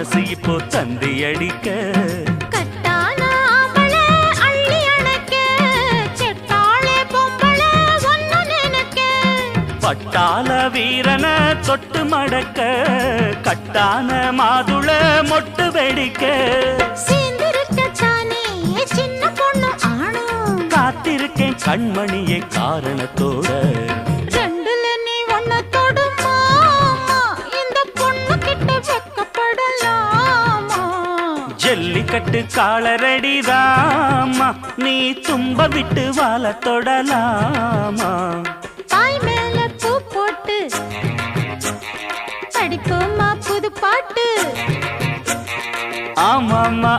மனசு இப்போ தந்தி அடிக்க கட்டான ஆம்பளை அள்ளி அணைக்க செட்டாளே பொம்பளை ஒன்னு நினைக்க பட்டாள வீரன தொட்டு மடக்க கட்டான மாதுள மொட்டு வெடிக்க சேர்ந்திருக்கத்தானே சின்ன பொண்ணு ஆணும் காத்திருக்கேன் கண்மணியே காரணத்தோட ரெண்டுல நீ ஒன்ன தொடுமா இந்த பொண்ணு கிட்ட வெக்கப்படலாமா ஜல்லிக்கட்டு காலரடிதாமா நீ தும்ப விட்டு வாழ தொடலாமா தாய் மேல பூ போட்டு படிப்போமா புது பாட்டு ஆமாமா